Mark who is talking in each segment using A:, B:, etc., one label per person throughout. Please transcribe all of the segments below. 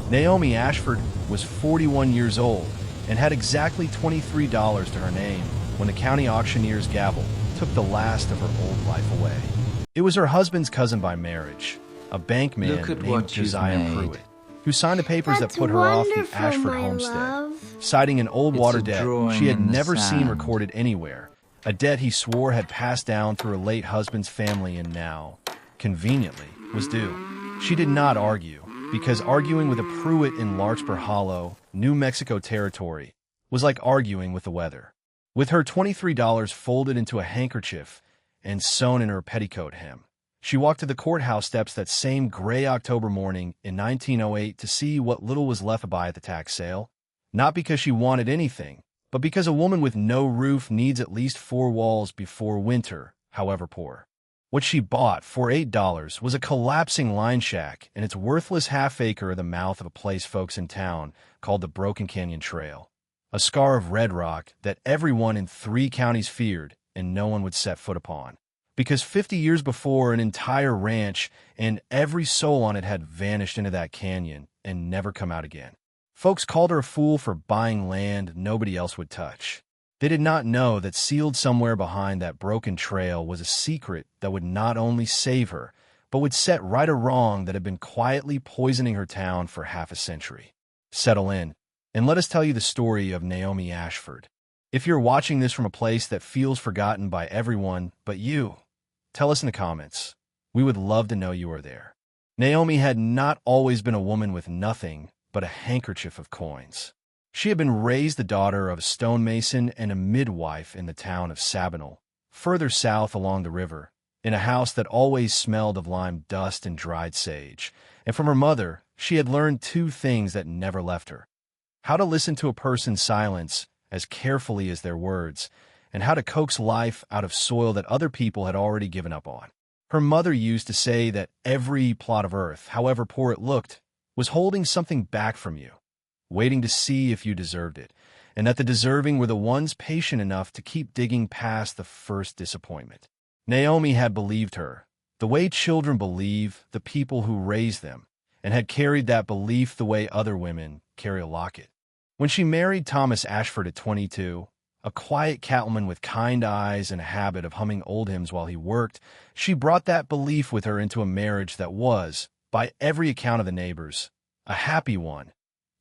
A: Naomi Ashford was 41 years old and had exactly $23 to her name when the county auctioneer's gavel took the last of her old life away. It was her husband's cousin by marriage, a bankman named Josiah Pruitt, who signed the papers that put her off the Ashford homestead, citing an old water debt she had never seen recorded anywhere, a debt he swore had passed down through her late husband's family and now, conveniently, was due. She did not argue, because arguing with a Pruitt in Larkspur Hollow, New Mexico territory, was like arguing with the weather. With her $23 folded into a handkerchief and sewn in her petticoat hem, she walked to the courthouse steps that same gray October morning in 1908 to see what little was left to buy at the tax sale, not because she wanted anything, but because a woman with no roof needs at least 4 walls before winter, however poor. What she bought for $8 was a collapsing line shack and its worthless half-acre at the mouth of a place folks in town called the Broken Canyon Trail, a scar of red rock that everyone in 3 counties feared and no one would set foot upon. Because 50 years before, an entire ranch and every soul on it had vanished into that canyon and never come out again. Folks called her a fool for buying land nobody else would touch. They did not know that sealed somewhere behind that broken trail was a secret that would not only save her, but would set right a wrong that had been quietly poisoning her town for half a century. Settle in, and let us tell you the story of Naomi Ashford. If you're watching this from a place that feels forgotten by everyone but you, tell us in the comments. We would love to know you are there. Naomi had not always been a woman with nothing but a handkerchief of coins. She had been raised the daughter of a stonemason and a midwife in the town of Sabinal, further south along the river, in a house that always smelled of lime dust and dried sage. And from her mother, she had learned 2 things that never left her: how to listen to a person's silence as carefully as their words, and how to coax life out of soil that other people had already given up on. Her mother used to say that every plot of earth, however poor it looked, was holding something back from you, waiting to see if you deserved it, and that the deserving were the ones patient enough to keep digging past the first disappointment. Naomi had believed her, the way children believe the people who raised them, and had carried that belief the way other women carry a locket. When she married Thomas Ashford at 22, a quiet cattleman with kind eyes and a habit of humming old hymns while he worked, she brought that belief with her into a marriage that was, by every account of the neighbors, a happy one,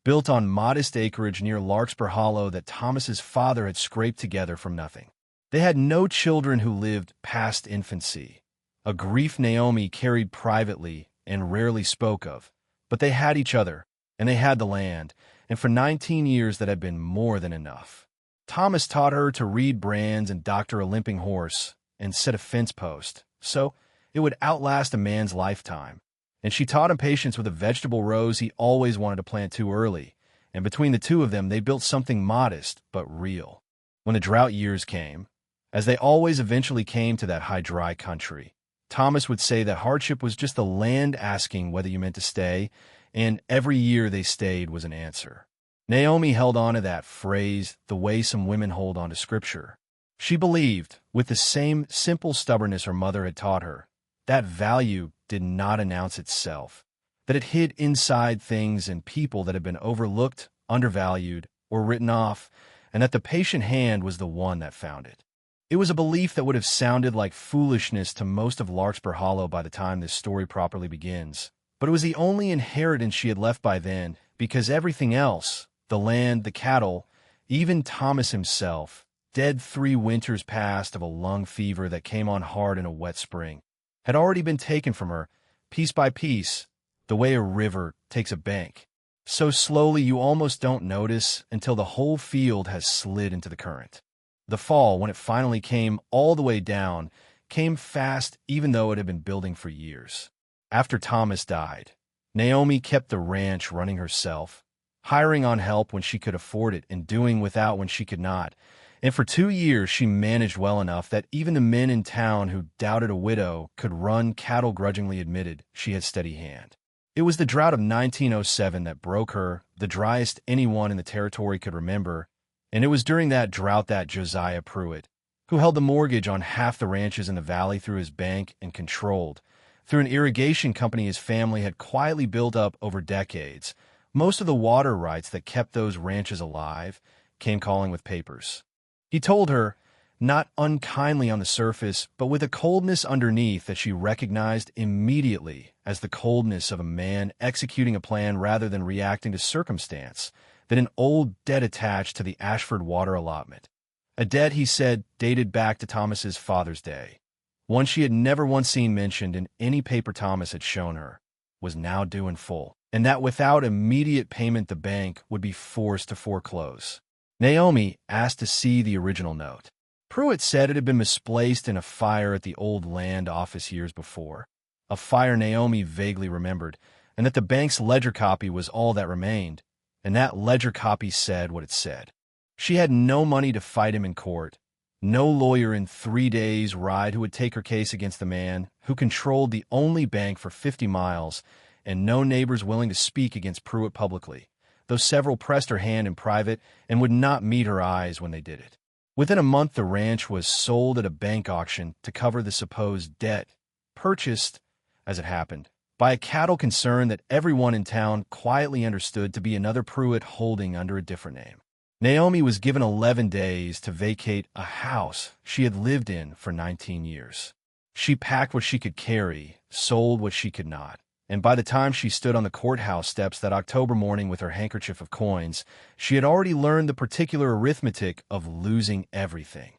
A: built on modest acreage near Larkspur Hollow that Thomas's father had scraped together from nothing. They had no children who lived past infancy, a grief Naomi carried privately and rarely spoke of, but they had each other, and they had the land, and for 19 years that had been more than enough. Thomas taught her to read brands and doctor a limping horse and set a fence post, so it would outlast a man's lifetime. And she taught him patience with a vegetable rose he always wanted to plant too early, and between the 2 of them they built something modest but real. When the drought years came, as they always eventually came to that high dry country, Thomas would say that hardship was just the land asking whether you meant to stay, and every year they stayed was an answer. Naomi held on to that phrase the way some women hold on to Scripture. She believed, with the same simple stubbornness her mother had taught her, that value did not announce itself, that it hid inside things and people that had been overlooked, undervalued, or written off, and that the patient hand was the one that found it. It was a belief that would have sounded like foolishness to most of Larkspur Hollow by the time this story properly begins, but it was the only inheritance she had left by then, because everything else, the land, the cattle, even Thomas himself, dead 3 winters past of a lung fever that came on hard in a wet spring, had already been taken from her, piece by piece, the way a river takes a bank, so slowly you almost don't notice until the whole field has slid into the current. The fall, when it finally came all the way down, came fast even though it had been building for years. After Thomas died, Naomi kept the ranch running herself, hiring on help when she could afford it and doing without when she could not. And for 2 years she managed well enough that even the men in town who doubted a widow could run cattle grudgingly admitted she had steady hand. It was the drought of 1907 that broke her, the driest anyone in the territory could remember, and it was during that drought that Josiah Pruitt, who held the mortgage on half the ranches in the valley through his bank and controlled, through an irrigation company his family had quietly built up over decades, Most of the water rights that kept those ranches alive came calling with papers. He told her, not unkindly on the surface, but with a coldness underneath that she recognized immediately as the coldness of a man executing a plan rather than reacting to circumstance, that an old debt attached to the Ashford water allotment. A debt, he said, dated back to Thomas's father's day. One she had never once seen mentioned in any paper Thomas had shown her, was now due in full, and that without immediate payment the bank would be forced to foreclose. Naomi asked to see the original note. Pruitt said it had been misplaced in a fire at the old land office years before, a fire Naomi vaguely remembered, and that the bank's ledger copy was all that remained, and that ledger copy said what it said. She had no money to fight him in court, no lawyer in 3 days' ride who would take her case against the man who controlled the only bank for 50 miles, and no neighbors willing to speak against Pruitt publicly, though several pressed her hand in private and would not meet her eyes when they did it. Within a month, the ranch was sold at a bank auction to cover the supposed debt, purchased, as it happened, by a cattle concern that everyone in town quietly understood to be another Pruitt holding under a different name. Naomi was given 11 days to vacate a house she had lived in for 19 years. She packed what she could carry, sold what she could not, and by the time she stood on the courthouse steps that October morning with her handkerchief of coins, she had already learned the particular arithmetic of losing everything.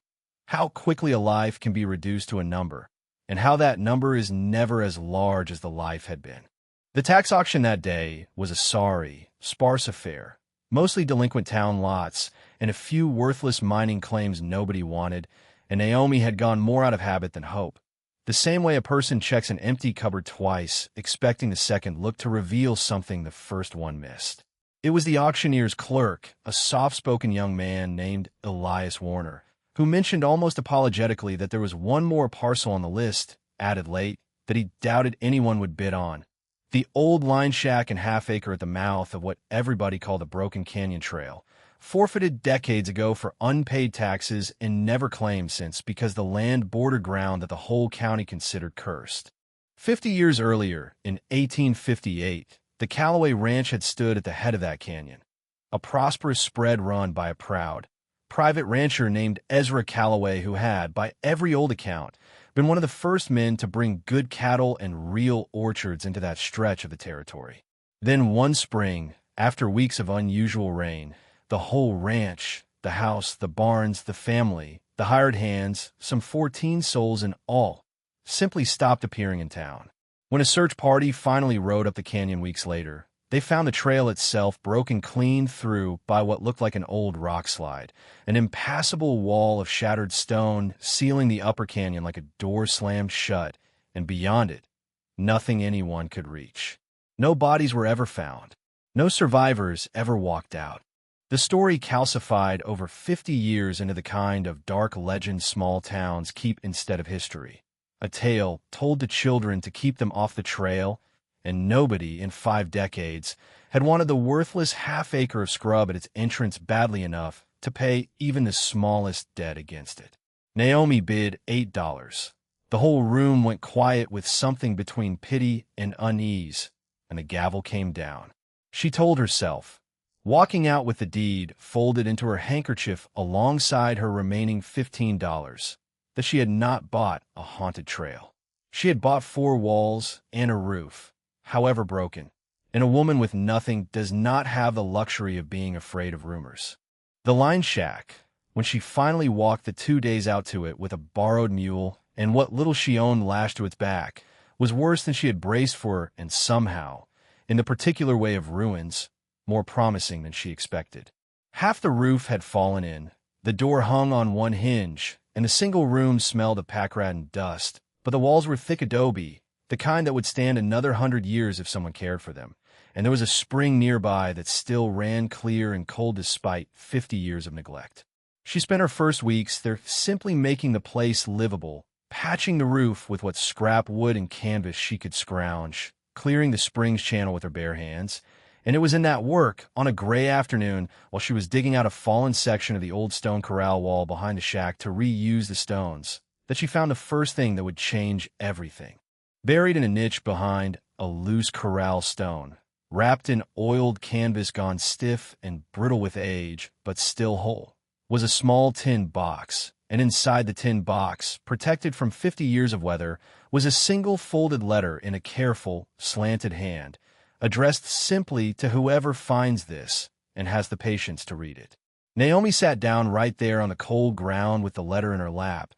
A: How quickly a life can be reduced to a number, and how that number is never as large as the life had been. The tax auction that day was a sorry, sparse affair, mostly delinquent town lots, and a few worthless mining claims nobody wanted, and Naomi had gone more out of habit than hope. The same way a person checks an empty cupboard twice, expecting the second look to reveal something the first one missed. It was the auctioneer's clerk, a soft-spoken young man named Elias Warner, who mentioned almost apologetically that there was one more parcel on the list, added late, that he doubted anyone would bid on. The old line shack and half-acre at the mouth of what everybody called the Broken Canyon Trail, forfeited decades ago for unpaid taxes and never claimed since because the land bordered ground that the whole county considered cursed. 50 years earlier, in 1858, the Callaway Ranch had stood at the head of that canyon, a prosperous spread run by a proud, private rancher named Ezra Callaway who had, by every old account, been one of the first men to bring good cattle and real orchards into that stretch of the territory. Then one spring, after weeks of unusual rain, the whole ranch, the house, the barns, the family, the hired hands, some 14 souls in all, simply stopped appearing in town. When a search party finally rode up the canyon weeks later, they found the trail itself broken clean through by what looked like an old rock slide, an impassable wall of shattered stone sealing the upper canyon like a door slammed shut, and beyond it, nothing anyone could reach. No bodies were ever found. No survivors ever walked out. The story calcified over 50 years into the kind of dark legend small towns keep instead of history. A tale told to children to keep them off the trail, and nobody in 5 decades had wanted the worthless half-acre of scrub at its entrance badly enough to pay even the smallest debt against it. Naomi bid $8. The whole room went quiet with something between pity and unease, and the gavel came down. She told herself, walking out with the deed folded into her handkerchief alongside her remaining $15, that she had not bought a haunted trail. She had bought 4 walls and a roof, however broken, and a woman with nothing does not have the luxury of being afraid of rumors. The line shack, when she finally walked the 2 days out to it with a borrowed mule and what little she owned lashed to its back, was worse than she had braced for and somehow, in the particular way of ruins, more promising than she expected. Half the roof had fallen in, the door hung on one hinge, and the single room smelled of pack rat and dust, but the walls were thick adobe, the kind that would stand another 100 years if someone cared for them, and there was a spring nearby that still ran clear and cold despite 50 years of neglect. She spent her first weeks there simply making the place livable, patching the roof with what scrap wood and canvas she could scrounge, clearing the spring's channel with her bare hands, and it was in that work, on a gray afternoon, while she was digging out a fallen section of the old stone corral wall behind the shack to reuse the stones, that she found the first thing that would change everything. Buried in a niche behind a loose corral stone, wrapped in oiled canvas gone stiff and brittle with age, but still whole, was a small tin box, and inside the tin box, protected from 50 years of weather, was a single folded letter in a careful, slanted hand, addressed simply to whoever finds this and has the patience to read it. Naomi sat down right there on the cold ground with the letter in her lap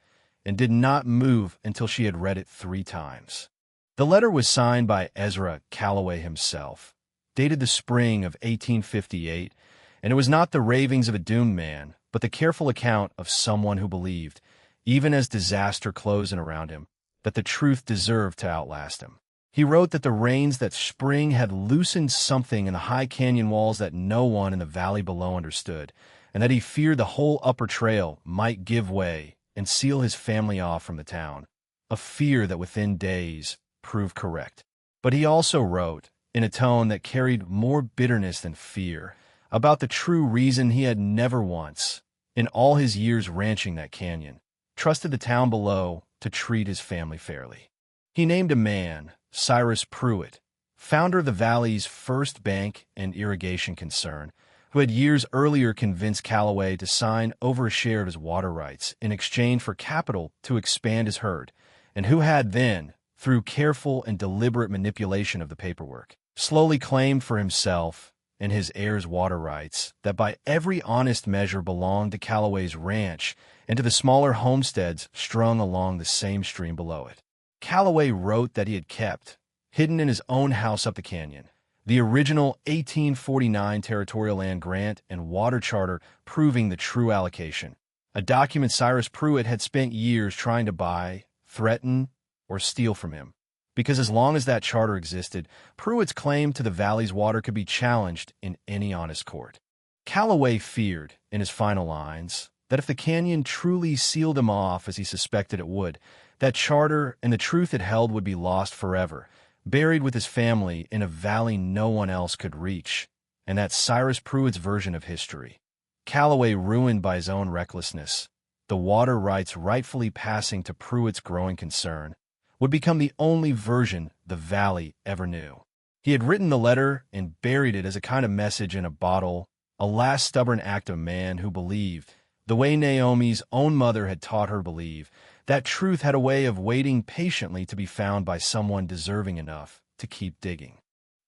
A: and did not move until she had read it 3 times. The letter was signed by Ezra Calloway himself, dated the spring of 1858, and it was not the ravings of a doomed man, but the careful account of someone who believed, even as disaster closed in around him, that the truth deserved to outlast him. He wrote that the rains that spring had loosened something in the high canyon walls that no one in the valley below understood, and that he feared the whole upper trail might give way and seal his family off from the town, a fear that within days proved correct. But he also wrote, in a tone that carried more bitterness than fear, about the true reason he had never once, in all his years ranching that canyon, trusted the town below to treat his family fairly. He named a man, Cyrus Pruitt, founder of the valley's first bank and irrigation concern, who had years earlier convinced Calloway to sign over a share of his water rights in exchange for capital to expand his herd, and who had then, through careful and deliberate manipulation of the paperwork, slowly claimed for himself and his heirs water rights that by every honest measure belonged to Calloway's ranch and to the smaller homesteads strung along the same stream below it. Calloway wrote that he had kept, hidden in his own house up the canyon, the original 1849 territorial land grant and water charter proving the true allocation, a document Cyrus Pruitt had spent years trying to buy, threaten, or steal from him. Because as long as that charter existed, Pruitt's claim to the valley's water could be challenged in any honest court. Calloway feared, in his final lines, that if the canyon truly sealed him off as he suspected it would, that charter and the truth it held would be lost forever, buried with his family in a valley no one else could reach, and that Cyrus Pruitt's version of history, Calloway ruined by his own recklessness, the water rights rightfully passing to Pruitt's growing concern, would become the only version the valley ever knew. He had written the letter and buried it as a kind of message in a bottle, a last stubborn act of man who believed, the way Naomi's own mother had taught her to believe, that truth had a way of waiting patiently to be found by someone deserving enough to keep digging.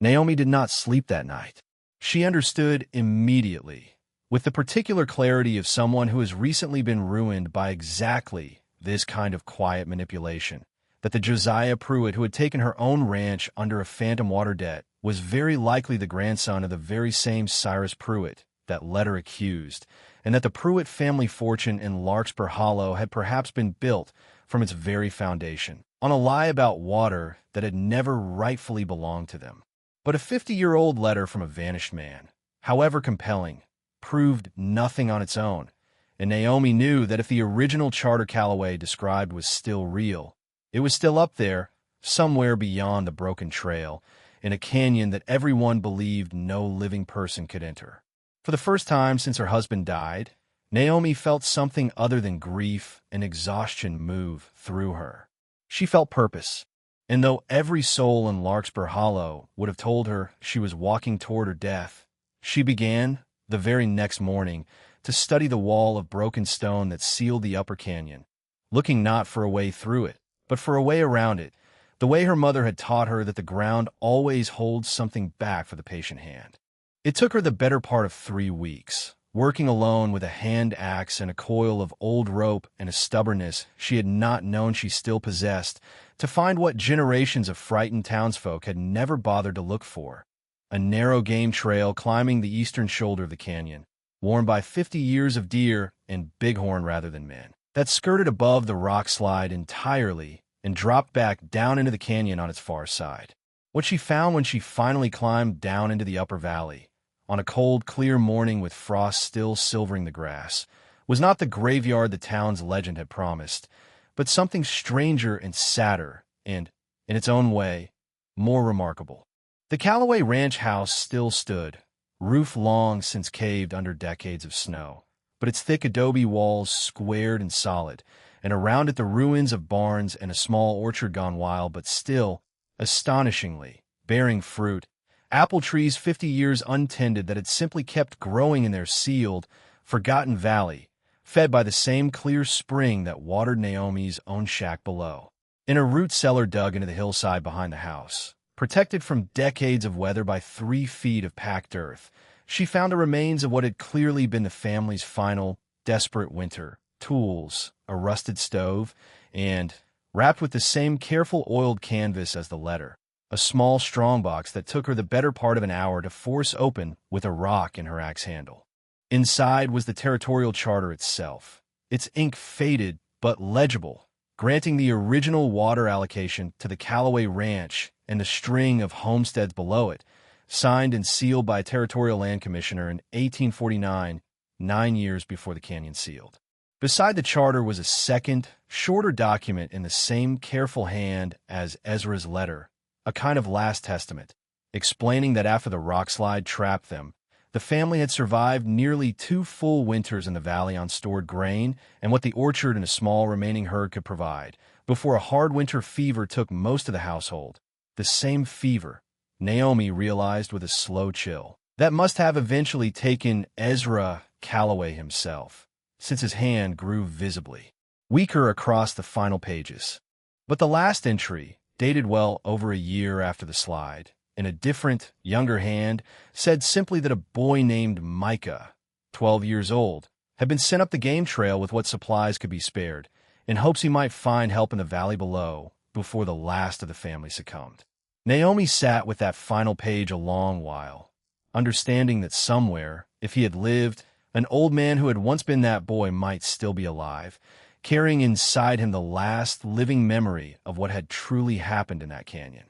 A: Naomi did not sleep that night. She understood immediately, with the particular clarity of someone who has recently been ruined by exactly this kind of quiet manipulation, that the Josiah Pruitt who had taken her own ranch under a phantom water debt was very likely the grandson of the very same Cyrus Pruitt that letter accused, and that the Pruitt family fortune in Larkspur Hollow had perhaps been built from its very foundation, on a lie about water that had never rightfully belonged to them. But a 50-year-old letter from a vanished man, however compelling, proved nothing on its own, and Naomi knew that if the original charter Calloway described was still real, it was still up there, somewhere beyond the broken trail, in a canyon that everyone believed no living person could enter. For the first time since her husband died, Naomi felt something other than grief and exhaustion move through her. She felt purpose, and though every soul in Larkspur Hollow would have told her she was walking toward her death, she began, the very next morning, to study the wall of broken stone that sealed the upper canyon, looking not for a way through it, but for a way around it, the way her mother had taught her that the ground always holds something back for the patient hand. It took her the better part of 3 weeks, working alone with a hand axe and a coil of old rope and a stubbornness she had not known she still possessed, to find what generations of frightened townsfolk had never bothered to look for: a narrow game trail climbing the eastern shoulder of the canyon, worn by 50 years of deer and bighorn rather than men, that skirted above the rock slide entirely and dropped back down into the canyon on its far side. What she found when she finally climbed down into the upper valley, on a cold, clear morning with frost still silvering the grass, was not the graveyard the town's legend had promised, but something stranger and sadder and, in its own way, more remarkable. The Calloway ranch house still stood, roof long since caved under decades of snow, but its thick adobe walls squared and solid, and around it the ruins of barns and a small orchard gone wild, but still, astonishingly, bearing fruit, Apple trees 50 years untended that had simply kept growing in their sealed, forgotten valley, fed by the same clear spring that watered Naomi's own shack below. In a root cellar dug into the hillside behind the house, protected from decades of weather by 3 feet of packed earth, she found the remains of what had clearly been the family's final, desperate winter: tools, a rusted stove, and, wrapped with the same careful oiled canvas as the letter, a small strongbox that took her the better part of an hour to force open with a rock in her axe handle. Inside was the territorial charter itself, its ink faded but legible, granting the original water allocation to the Callaway Ranch and the string of homesteads below it, signed and sealed by a territorial land commissioner in 1849, 9 years before the canyon sealed. Beside the charter was a second, shorter document in the same careful hand as Ezra's letter, a kind of last testament, explaining that after the rockslide trapped them, the family had survived nearly 2 full winters in the valley on stored grain and what the orchard and a small remaining herd could provide, before a hard winter fever took most of the household. The same fever, Naomi realized with a slow chill, that must have eventually taken Ezra Callaway himself, since his hand grew visibly weaker across the final pages. But the last entry, dated well over a year after the slide, in a different, younger hand, said simply that a boy named Micah, 12 years old, had been sent up the game trail with what supplies could be spared, in hopes he might find help in the valley below before the last of the family succumbed. Naomi sat with that final page a long while, understanding that somewhere, if he had lived, an old man who had once been that boy might still be alive, carrying inside him the last living memory of what had truly happened in that canyon.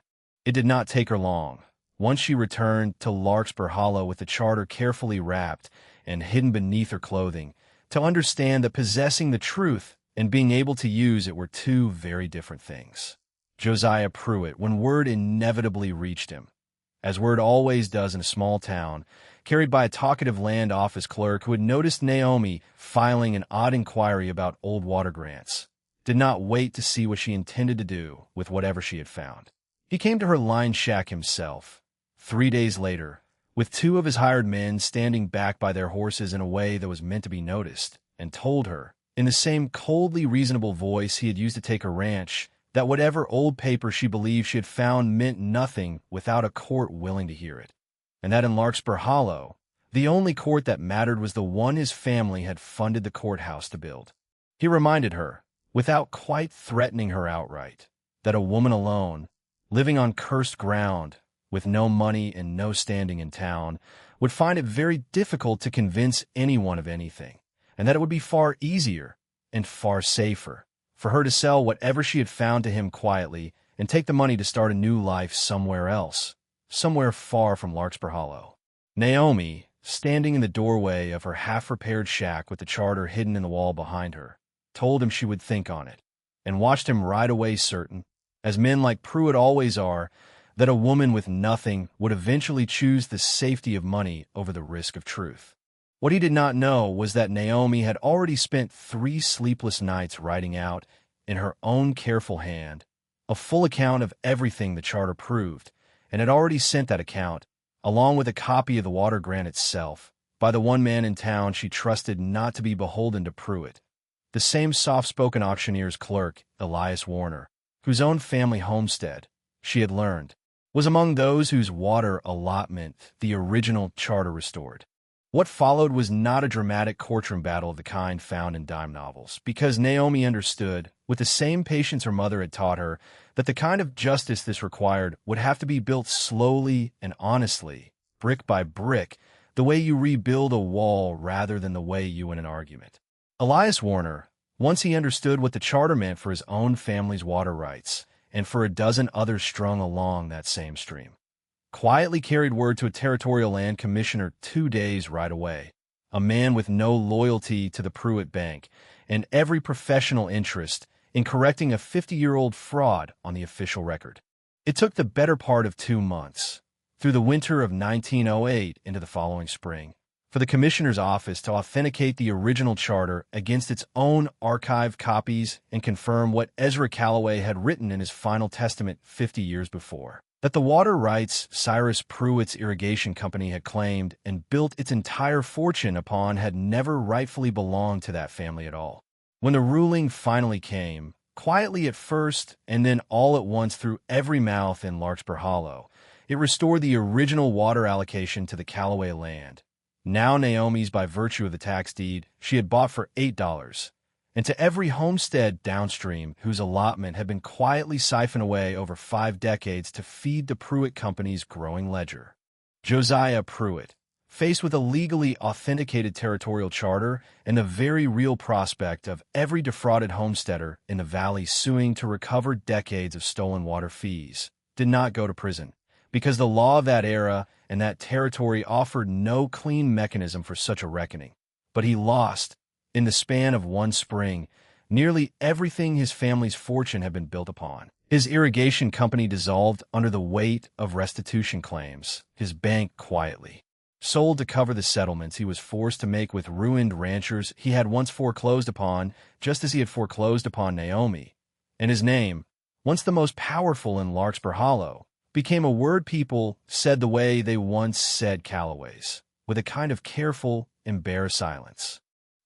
A: It did not take her long, once she returned to Larkspur Hollow with the charter carefully wrapped and hidden beneath her clothing, to understand that possessing the truth and being able to use it were 2 very different things. Josiah Pruitt, when word inevitably reached him, as word always does in a small town, carried by a talkative land office clerk who had noticed Naomi filing an odd inquiry about old water grants, did not wait to see what she intended to do with whatever she had found. He came to her line shack himself, 3 days later, with 2 of his hired men standing back by their horses in a way that was meant to be noticed, and told her, in the same coldly reasonable voice he had used to take her ranch, that whatever old paper she believed she had found meant nothing without a court willing to hear it, and that in Larkspur Hollow, the only court that mattered was the one his family had funded the courthouse to build. He reminded her, without quite threatening her outright, that a woman alone, living on cursed ground, with no money and no standing in town, would find it very difficult to convince anyone of anything, and that it would be far easier and far safer for her to sell whatever she had found to him quietly and take the money to start a new life somewhere else, somewhere far from Larkspur Hollow. Naomi, standing in the doorway of her half-repaired shack with the charter hidden in the wall behind her, told him she would think on it, and watched him ride away certain, as men like Pruitt always are, that a woman with nothing would eventually choose the safety of money over the risk of truth. What he did not know was that Naomi had already spent 3 sleepless nights writing out, in her own careful hand, a full account of everything the charter proved, and had already sent that account, along with a copy of the water grant itself, by the one man in town she trusted not to be beholden to Pruitt, the same soft-spoken auctioneer's clerk, Elias Warner, whose own family homestead, she had learned, was among those whose water allotment the original charter restored. What followed was not a dramatic courtroom battle of the kind found in dime novels, because Naomi understood, with the same patience her mother had taught her, that the kind of justice this required would have to be built slowly and honestly, brick by brick, the way you rebuild a wall rather than the way you win an argument. Elias Warner, once he understood what the charter meant for his own family's water rights, and for a dozen others strung along that same stream, quietly carried word to a territorial land commissioner 2 days right away, a man with no loyalty to the Pruitt Bank and every professional interest in correcting a 50-year-old fraud on the official record. It took the better part of 2 months, through the winter of 1908 into the following spring, for the commissioner's office to authenticate the original charter against its own archived copies and confirm what Ezra Callaway had written in his final testament 50 years before. That the water rights Cyrus Pruitt's irrigation company had claimed and built its entire fortune upon had never rightfully belonged to that family at all. When the ruling finally came, quietly at first and then all at once through every mouth in Larkspur Hollow, it restored the original water allocation to the Callaway land, now Naomi's by virtue of the tax deed she had bought for $8, and to every homestead downstream whose allotment had been quietly siphoned away over 5 decades to feed the Pruitt Company's growing ledger. Josiah Pruitt, faced with a legally authenticated territorial charter and the very real prospect of every defrauded homesteader in the valley suing to recover decades of stolen water fees, did not go to prison, because the law of that era and that territory offered no clean mechanism for such a reckoning. But he lost, in the span of one spring, nearly everything his family's fortune had been built upon. His irrigation company dissolved under the weight of restitution claims. His bank quietly sold to cover the settlements he was forced to make with ruined ranchers he had once foreclosed upon, just as he had foreclosed upon Naomi. And his name, once the most powerful in Larkspur Hollow, became a word people said the way they once said Callaway's, with a kind of careful, embarrassed silence.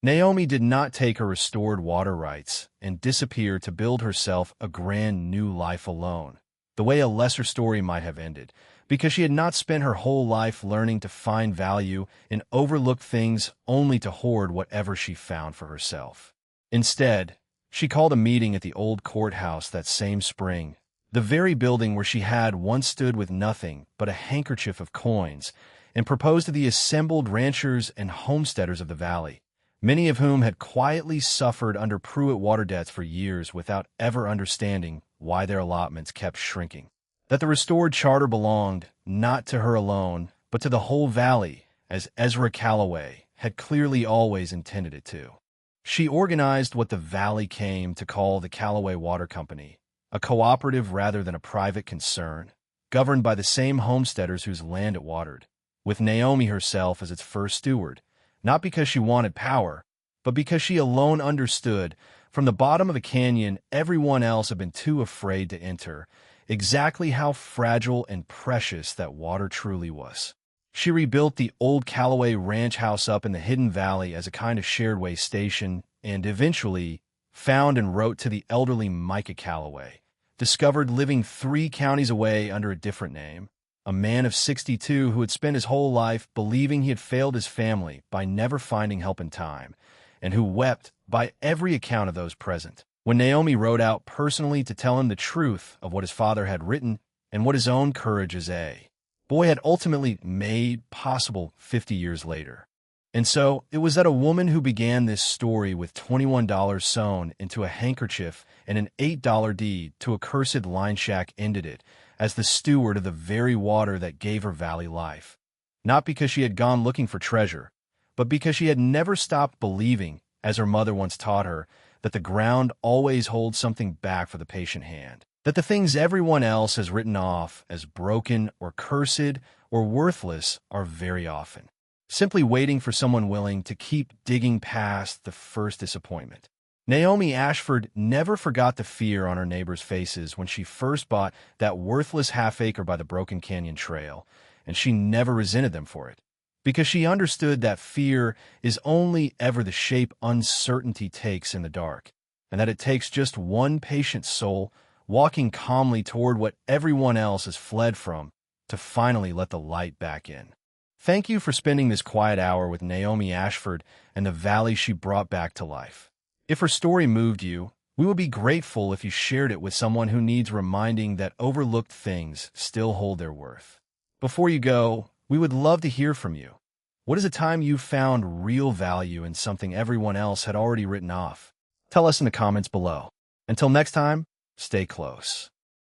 A: Naomi did not take her restored water rights and disappear to build herself a grand new life alone, the way a lesser story might have ended, because she had not spent her whole life learning to find value in overlooked things only to hoard whatever she found for herself. Instead, she called a meeting at the old courthouse that same spring, the very building where she had once stood with nothing but a handkerchief of coins, and proposed to the assembled ranchers and homesteaders of the valley, many of whom had quietly suffered under Pruitt water debts for years without ever understanding why their allotments kept shrinking, that the restored charter belonged not to her alone, but to the whole valley, as Ezra Callaway had clearly always intended it to. She organized what the valley came to call the Callaway Water Company, a cooperative rather than a private concern, governed by the same homesteaders whose land it watered, with Naomi herself as its first steward, not because she wanted power, but because she alone understood, from the bottom of a canyon everyone else had been too afraid to enter, exactly how fragile and precious that water truly was. She rebuilt the old Callaway ranch house up in the hidden valley as a kind of shared way station, and eventually found and wrote to the elderly Micah Callaway, discovered living 3 counties away under a different name, a man of 62 who had spent his whole life believing he had failed his family by never finding help in time, and who wept, by every account of those present, when Naomi rode out personally to tell him the truth of what his father had written and what his own courage as a boy had ultimately made possible 50 years later. And so it was that a woman who began this story with $21 sewn into a handkerchief and an $8 deed to a cursed line shack ended it as the steward of the very water that gave her valley life, not because she had gone looking for treasure, but because she had never stopped believing, as her mother once taught her, that the ground always holds something back for the patient hand, that the things everyone else has written off as broken or cursed or worthless are very often simply waiting for someone willing to keep digging past the first disappointment. Naomi Ashford never forgot the fear on her neighbors' faces when she first bought that worthless half-acre by the Broken Canyon Trail, and she never resented them for it, because she understood that fear is only ever the shape uncertainty takes in the dark, and that it takes just one patient soul walking calmly toward what everyone else has fled from to finally let the light back in. Thank you for spending this quiet hour with Naomi Ashford and the valley she brought back to life. If her story moved you, we would be grateful if you shared it with someone who needs reminding that overlooked things still hold their worth. Before you go, we would love to hear from you. What is a time you found real value in something everyone else had already written off? Tell us in the comments below. Until next time, stay close.